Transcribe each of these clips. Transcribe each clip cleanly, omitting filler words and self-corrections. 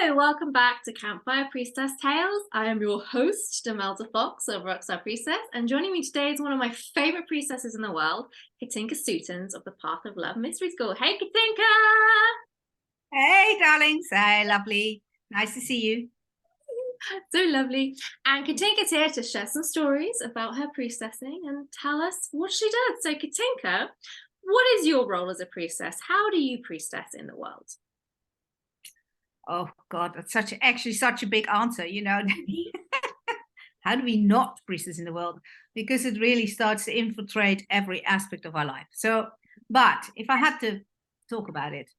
Hello, welcome back to Campfire Priestess Tales. I am your host, Demelza Fox of Rockstar Priestess, and joining me today is one of my favorite priestesses in the world, Katinka Soetens of the Path of Love Mystery School. Hey, Katinka! Hey, darlings. Hi, lovely. Nice to see you. So lovely. And Katinka's here to share some stories about her priestessing and tell us what she does. So, Katinka, what is your role as a priestess? How do you priestess in the world? Oh God, that's actually such a big answer, you know. How do we not priestess in the world? Because it really starts to infiltrate every aspect of our life. But if I had to talk about it,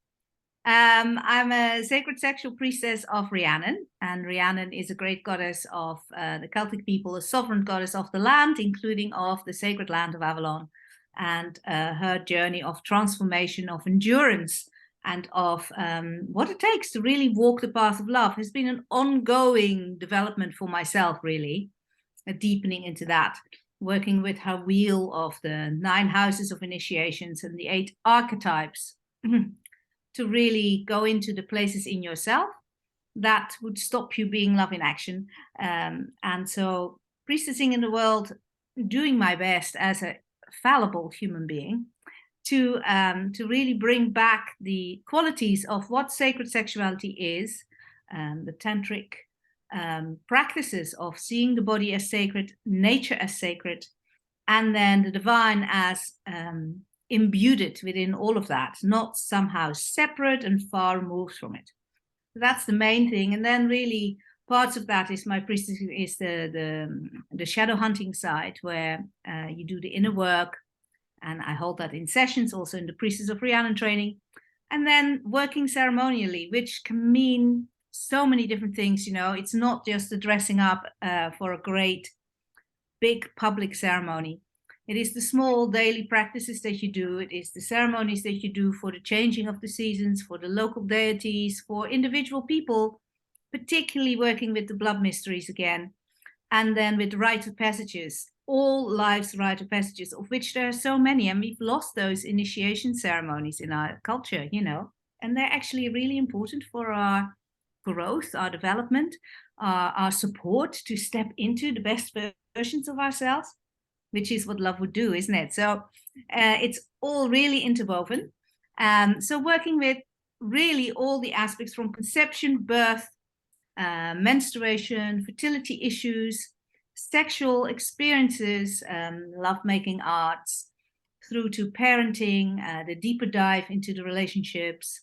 I'm a sacred sexual priestess of Rhiannon, and Rhiannon is a great goddess of the Celtic people, a sovereign goddess of the land, including of the sacred land of Avalon, and her journey of transformation, of endurance, and of what it takes to really walk the path of love has been an ongoing development for myself, really, a deepening into that, working with her wheel of the 9 houses of initiations and the 8 archetypes to really go into the places in yourself that would stop you being love in action. And so priestessing in the world, doing my best as a fallible human being, to really bring back the qualities of what sacred sexuality is, the tantric practices of seeing the body as sacred, nature as sacred, and then the divine as imbued within all of that, not somehow separate and far removed from it. So that's the main thing. And then really parts of that is my priestess is the shadow hunting side, where you do the inner work. And I hold that in sessions, also in the Priestess of Rhiannon training. And then working ceremonially, which can mean so many different things. You know, it's not just the dressing up for a great, big public ceremony. It is the small daily practices that you do. It is the ceremonies that you do for the changing of the seasons, for the local deities, for individual people, particularly working with the blood mysteries again. And then with the rite of passages. All lives rite of passages, of which there are so many, and we've lost those initiation ceremonies in our culture, you know, and they're actually really important for our growth, our development, our support to step into the best versions of ourselves, which is what love would do, isn't it? So it's all really interwoven. So working with really all the aspects from conception, birth, menstruation, fertility issues, sexual experiences, lovemaking arts, through to parenting, the deeper dive into the relationships,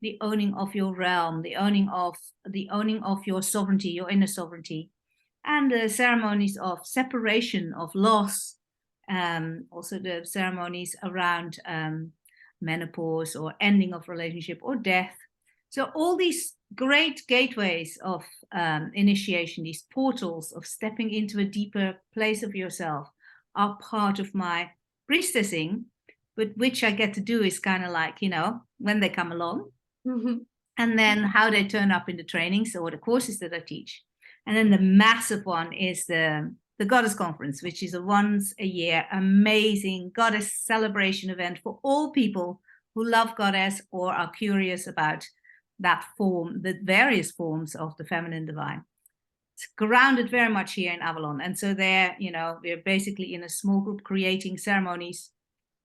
the owning of your realm, the owning of your sovereignty, your inner sovereignty, and the ceremonies of separation, of loss, also the ceremonies around menopause or ending of relationship or death. So all these great gateways of initiation, these portals of stepping into a deeper place of yourself, are part of my priestessing, but which I get to do is kind of like, you know, when they come along, and then how they turn up in the trainings or the courses that I teach. And then the massive one is the Goddess Conference, which is a once a year amazing goddess celebration event for all people who love goddess or are curious about that form, the various forms of the feminine divine. It's grounded very much here in Avalon. And so there, you know, we're basically in a small group creating ceremonies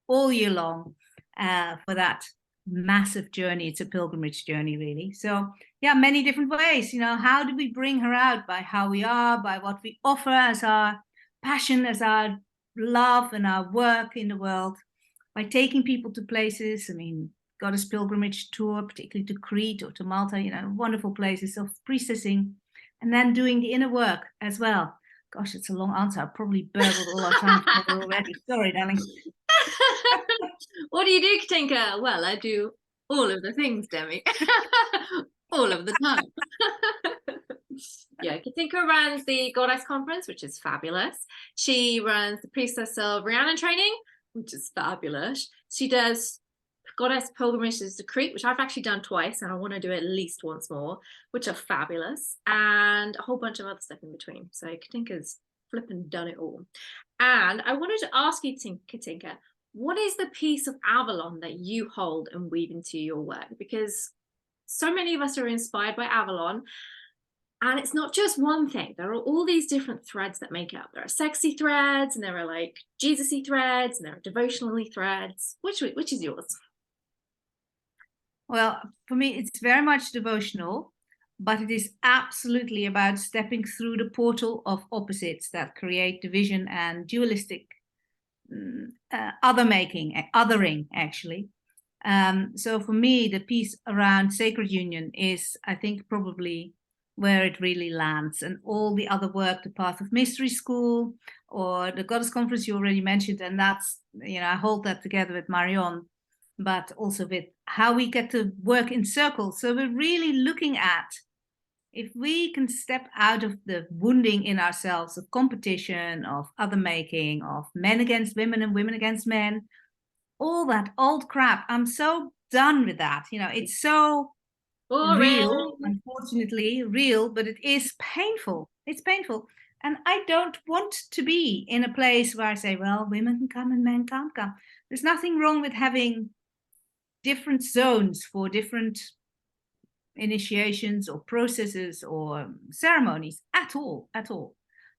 all year long for that massive journey. It's a pilgrimage journey, really. So yeah, many different ways. You know, how do we bring her out? By how we are, by what we offer as our passion, as our love and our work in the world, by taking people to places. I mean, Goddess Pilgrimage Tour, particularly to Crete or to Malta, you know, wonderful places of priestessing, and then doing the inner work as well. Gosh, it's a long answer. I've probably burbled all our time already. Sorry, darling. What do you do, Katinka? Well, I do all of the things, Demi. All of the time. Yeah, Katinka runs the Goddess Conference, which is fabulous. She runs the Priestess of Rhiannon training, which is fabulous. She does Goddess Pilgrimages to Crete, which I've actually done twice, and I want to do at least once more, which are fabulous, and a whole bunch of other stuff in between. So Katinka's flipping done it all. And I wanted to ask you, Katinka, what is the piece of Avalon that you hold and weave into your work? Because so many of us are inspired by Avalon. And it's not just one thing. There are all these different threads that make it up. There are sexy threads, and there are like Jesus-y threads, and there are devotionally threads. Which is yours? Well, for me, it's very much devotional, but it is absolutely about stepping through the portal of opposites that create division and dualistic othering, actually. So for me, the piece around sacred union is, I think, probably where it really lands, and all the other work, the Path of Mystery School or the Goddess Conference you already mentioned, and that's, I hold that together with Marion, but also with how we get to work in circles. So we're really looking at if we can step out of the wounding in ourselves of competition, of other making, of men against women and women against men, all that old crap. I'm so done with that. It's so real, unfortunately real, but it is painful. It's painful. And I don't want to be in a place where I say, well, women can come and men can't come. There's nothing wrong with having different zones for different initiations or processes or ceremonies at all.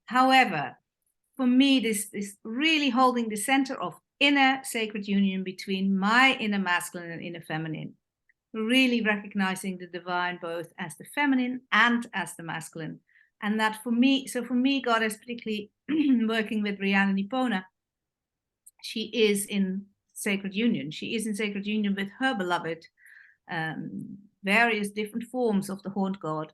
However, for me, this is really holding the center of inner sacred union between my inner masculine and inner feminine, really recognizing the divine both as the feminine and as the masculine. And that for me, Goddess, particularly working with Rhiannon Ipona, she is in sacred union. She is in sacred union with her beloved, various different forms of the horned god.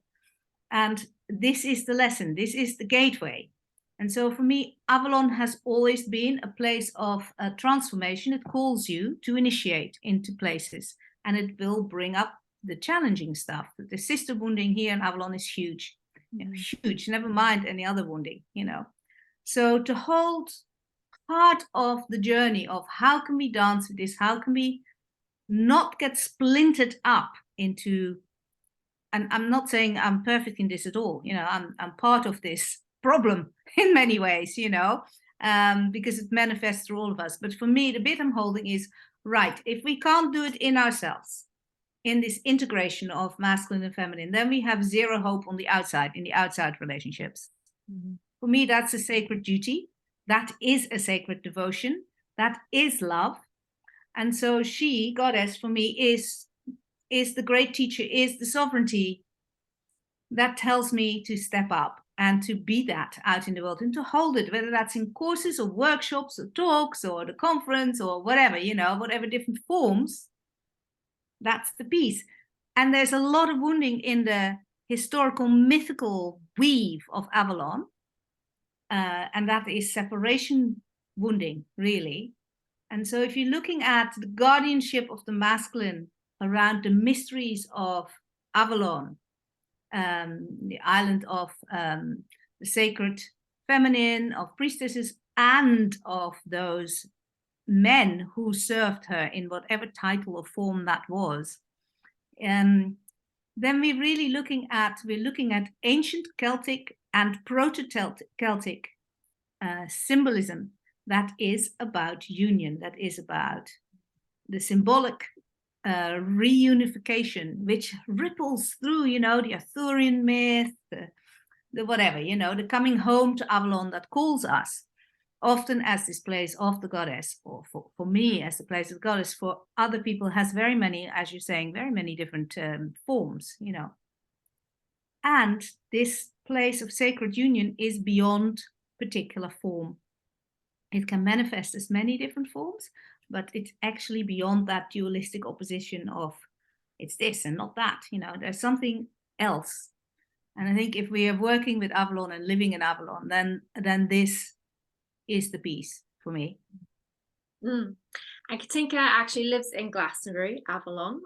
And this is the lesson, this is the gateway. And so for me, Avalon has always been a place of transformation. It calls you to initiate into places, and it will bring up the challenging stuff. The sister wounding here in Avalon is huge, huge, never mind any other wounding, So to hold part of the journey of how can we dance with this, how can we not get splintered up into, and I'm not saying I'm perfect in this at all, I'm part of this problem in many ways, because it manifests through all of us. But for me, the bit I'm holding is, right, if we can't do it in ourselves, in this integration of masculine and feminine, then we have zero hope on the outside, in the outside relationships. Mm-hmm. For me, that's a sacred duty. That is a sacred devotion. That is love. And so she, Goddess, for me, is the great teacher, is the sovereignty that tells me to step up and to be that out in the world and to hold it, whether that's in courses or workshops or talks or the conference or whatever, whatever different forms. That's the piece. And there's a lot of wounding in the historical mythical weave of Avalon. And that is separation wounding, really. And so if you're looking at the guardianship of the masculine around the mysteries of Avalon, the island of the sacred feminine, of priestesses, and of those men who served her in whatever title or form that was, then we're really looking at ancient Celtic and proto-Celtic symbolism that is about union, that is about the symbolic reunification, which ripples through, the Arthurian myth, the whatever, the coming home to Avalon that calls us, often as this place of the goddess, or for me as the place of the goddess, for other people has very many, as you're saying, very many different forms, And this place of sacred union is beyond particular form. It can manifest as many different forms, but it's actually beyond that dualistic opposition of it's this and not that. There's something else. And I think if we are working with Avalon and living in Avalon, then this is the piece for me. And Katinka actually lives in Glastonbury, Avalon,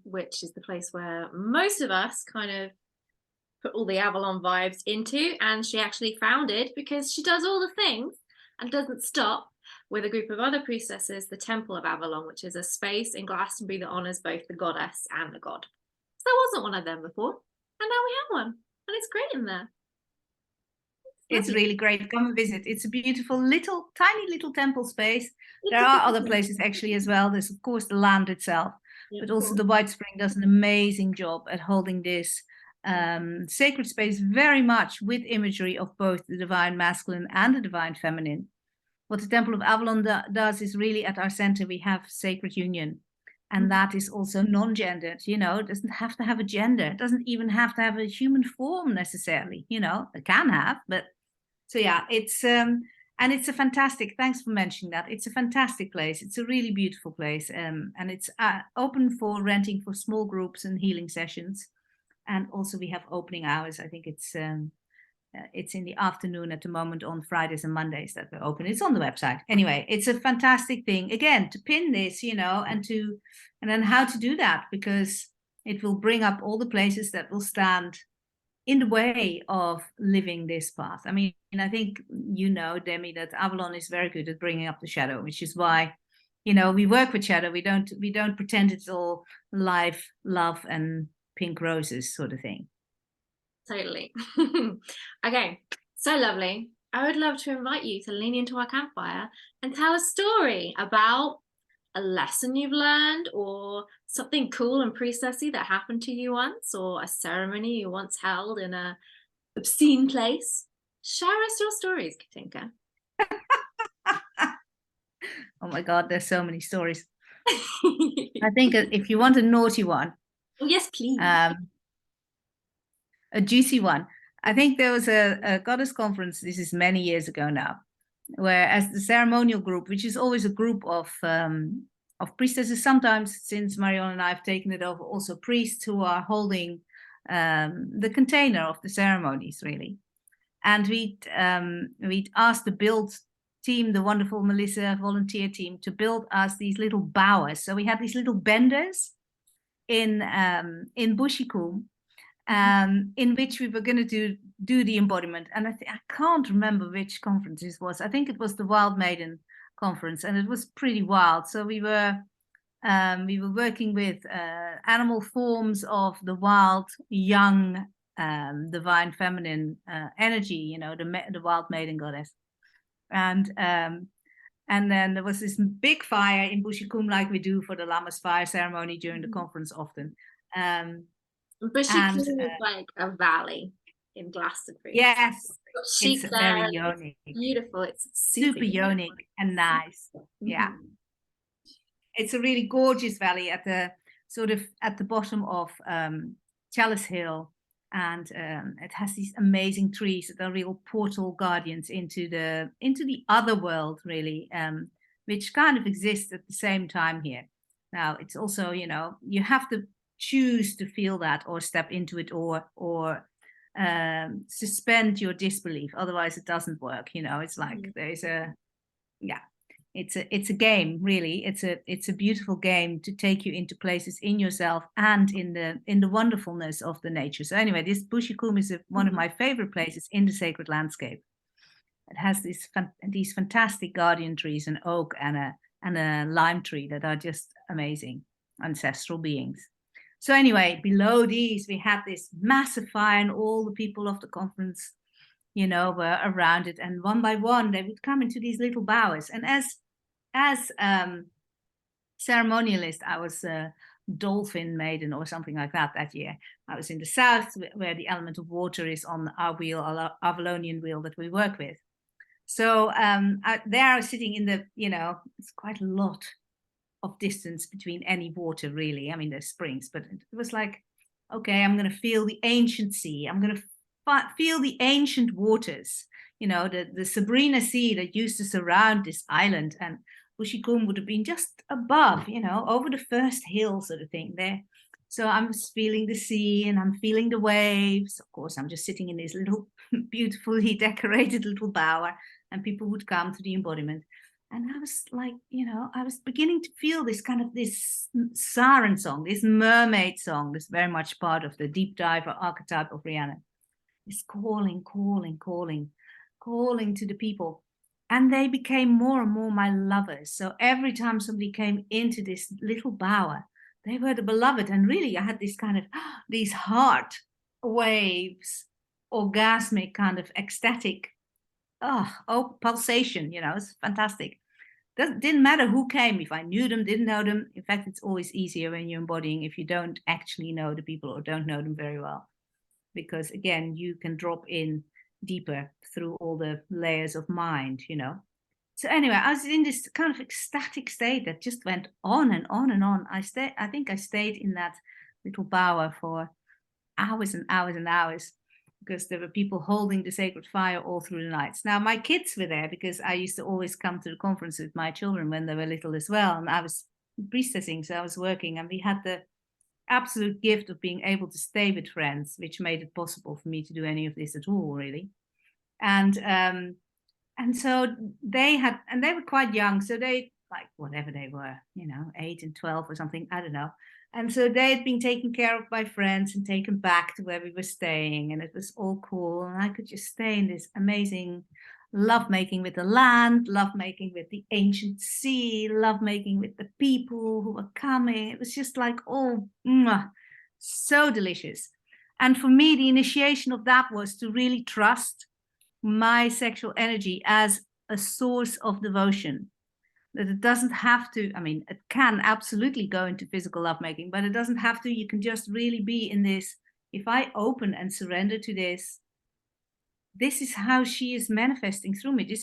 which is the place where most of us kind of put all the Avalon vibes into. And she actually founded, because she does all the things and doesn't stop, with a group of other priestesses, the Temple of Avalon, which is a space in Glastonbury that honors both the goddess and the god. So there wasn't one of them before, and now we have one, and it's great in there. It's really great. Come and visit. It's a beautiful tiny little temple space. There are other places actually as well. There's of course the land itself, Yeah, but of also course. the White Spring does an amazing job at holding this sacred space very much with imagery of both the divine masculine and the divine feminine. What the Temple of Avalon does is really at our center, we have sacred union. And that is also non-gendered, you know, it doesn't have to have a gender. It doesn't even have to have a human form necessarily, you know, it can have, but so yeah, it's, and it's a fantastic, thanks for mentioning that. It's a fantastic place. It's a really beautiful place. And it's open for renting for small groups and healing sessions. And also we have opening hours. I think it's in the afternoon at the moment on Fridays and Mondays that we're open. It's on the website. Anyway, it's a fantastic thing, again, to pin this, you know, and then how to do that, because it will bring up all the places that will stand in the way of living this path. I mean, I think, you know, Demi, that Avalon is very good at bringing up the shadow, which is why, you know, we work with shadow. We don't pretend it's all life, love, and pink roses sort of thing. Totally. Okay, so lovely. I would love to invite you to lean into our campfire and tell a story about a lesson you've learned, or something cool and priestessy that happened to you once, or a ceremony you once held in a obscene place. Share us your stories, Katinka. Oh my God, there's so many stories. I think if you want a naughty one, yes, please. A juicy one. I think there was a goddess conference, this is many years ago now, where as the ceremonial group, which is always a group of priestesses, sometimes since Marion and I have taken it over, also priests who are holding the container of the ceremonies, really. And we'd asked the build team, the wonderful Melissa volunteer team, to build us these little bowers. So we had these little benders in Bushikum, in which we were going to do the embodiment. And I can't remember which conference this was. I think it was the Wild Maiden conference, and it was pretty wild. So we were working with animal forms of the wild, young, divine feminine energy, you know, the Wild Maiden goddess. And then there was this big fire in Bushikum, like we do for the Lammas fire ceremony during the conference often. Bushikum is like a valley in Glastonbury. Yes, it's very yonic. Beautiful. It's super yonic and nice. Yeah, it's a really gorgeous valley at the at the bottom of Chalice Hill, and it has these amazing trees that are real portal guardians into the other world, really, which kind of exists at the same time here. Now, it's also, you know, you have to choose to feel that or step into it or suspend your disbelief, otherwise it doesn't work, you know. It's like there's a it's a game, really. It's a beautiful game to take you into places in yourself and in the wonderfulness of the nature. So anyway, this Bushikum is one of my favorite places in the sacred landscape. It has these fantastic guardian trees, an oak and a lime tree that are just amazing ancestral beings. So anyway, below these, we had this massive fire, and all the people of the conference, you know, were around it. And one by one, they would come into these little bowers. And as ceremonialist, I was a dolphin maiden or something like that year. I was in the south, where the element of water is on our wheel, our Avalonian wheel that we work with. So there I was sitting in the, you know, it's quite a lot of distance between any water, really. I mean, there's springs, but it was like, okay, I'm going to feel the ancient sea. I'm going to feel the ancient waters, you know, the Sabrina Sea that used to surround this island, and Bushikum would have been just above, you know, over the first hill sort of thing there. So I'm feeling the sea and I'm feeling the waves. Of course, I'm just sitting in this little beautifully decorated little bower, and people would come to the embodiment. And I was like, you know, I was beginning to feel this kind of this siren song, this mermaid song, this very much part of the deep diver archetype of Rhiannon. This calling to the people. And they became more and more my lovers. So every time somebody came into this little bower, they were the beloved. And really, I had this kind of, these heart waves, orgasmic kind of ecstatic, pulsation, you know, it's fantastic. didn't matter who came, if I knew them, didn't know them. In fact, it's always easier when you're embodying if you don't actually know the people or don't know them very well. Because again, you can drop in deeper through all the layers of mind, you know. So anyway, I was in this kind of ecstatic state that just went on and on and on. I think I stayed in that little bower for hours and hours and hours, because there were people holding the sacred fire all through the nights. Now, my kids were there because I used to always come to the conference with my children when they were little as well. And I was priestessing, so I was working, and we had the absolute gift of being able to stay with friends, which made it possible for me to do any of this at all, really. And so they were quite young, so they, like, whatever they were, you know, 8 and 12 or something, I don't know. And so they had been taken care of by friends and taken back to where we were staying, and it was all cool. And I could just stay in this amazing lovemaking with the land, lovemaking with the ancient sea, lovemaking with the people who were coming. It was just like, oh, so delicious. And for me, the initiation of that was to really trust my sexual energy as a source of devotion. That it doesn't have to, I mean, it can absolutely go into physical lovemaking, but it doesn't have to. You can just really be in this. If I open and surrender to this, this is how she is manifesting through me. This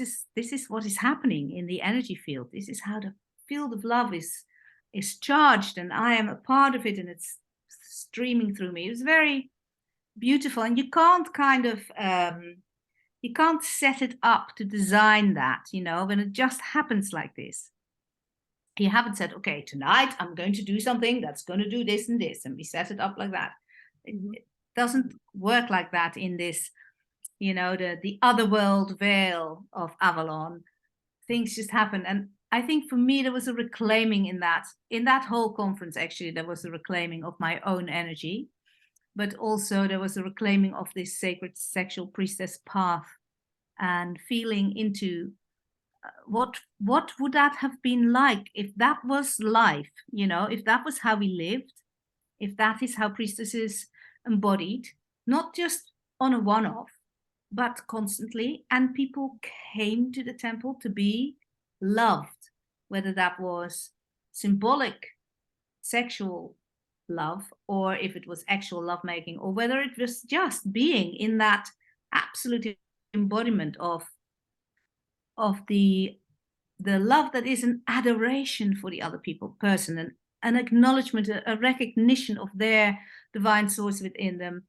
is what is happening in the energy field. This is how the field of love is charged, and I am a part of it, and it's streaming through me. It was very beautiful, and you can't kind of you can't set it up to design that, you know, when it just happens like this. You haven't said, okay, tonight I'm going to do something that's going to do this and this, and we set it up like that. It doesn't work like that in this, you know, the other world veil of Avalon. Things just happen. And I think for me, there was a reclaiming in that whole conference. Actually, there was a reclaiming of my own energy, but also there was a reclaiming of this sacred sexual priestess path, and feeling into what would that have been like if that was life, you know, if that was how we lived, if that is how priestesses embodied, not just on a one-off, but constantly, and people came to the temple to be loved, whether that was symbolic sexual love, or if it was actual lovemaking, or whether it was just being in that absolute embodiment of the love that is an adoration for the other person, and an acknowledgement, a recognition of their divine source within them,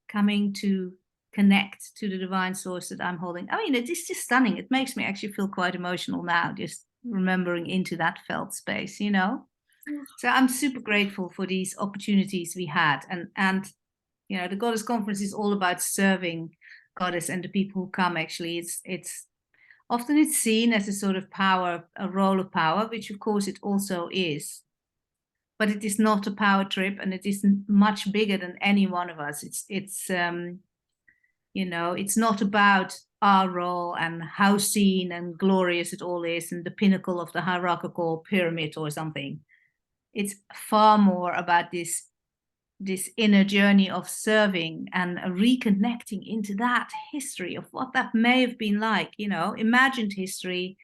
coming to connect to the divine source that I'm holding. I mean, it is just stunning. It makes me actually feel quite emotional now, just remembering into that felt space, you know. So I'm super grateful for these opportunities we had, and you know, the Goddess Conference is all about serving Goddess and the people who come. Actually, it's often it's seen as a sort of power, a role of power, which of course it also is, but it is not a power trip, and it is much bigger than any one of us. It's you know, it's not about our role and how seen and glorious it all is and the pinnacle of the hierarchical pyramid or something. It's far more about this inner journey of serving and reconnecting into that history of what that may have been like, you know, imagined history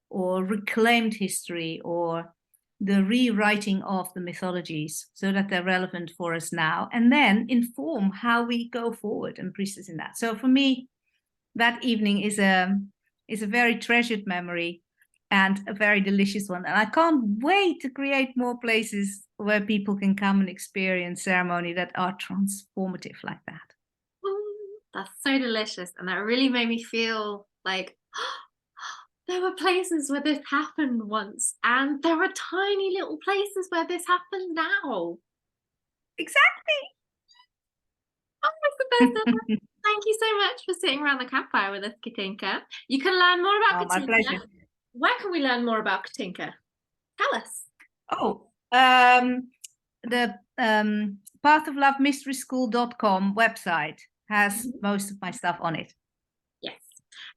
or reclaimed history, or the rewriting of the mythologies so that they're relevant for us now, and then inform how we go forward and priestess in that. So for me, that evening is a very treasured memory and a very delicious one. And I can't wait to create more places where people can come and experience ceremony that are transformative like that. That's so delicious. And that really made me feel like there were places where this happened once, and there are tiny little places where this happens now. Exactly. Oh, that's the best ever. Thank you so much for sitting around the campfire with us, Katinka. You can learn more about Katinka. My pleasure. Where can we learn more about Katinka? Tell us. Oh, the Path of Love Mystery School.com website has most of my stuff on it. Yes.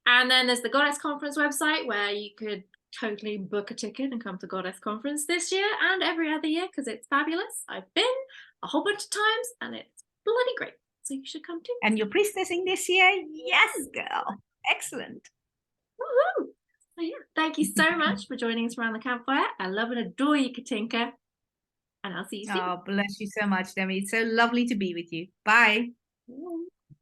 And then there's the Goddess Conference website, where you could totally book a ticket and come to Goddess Conference this year and every other year, because it's fabulous. I've been a whole bunch of times and it's bloody great. So you should come too. And you're priestessing this year? Yes, girl. Excellent. Woohoo! So yeah, thank you so much for joining us around the campfire. I love and adore you, Katinka. And I'll see you soon. Oh, bless you so much, Demi. It's so lovely to be with you. Bye. Bye.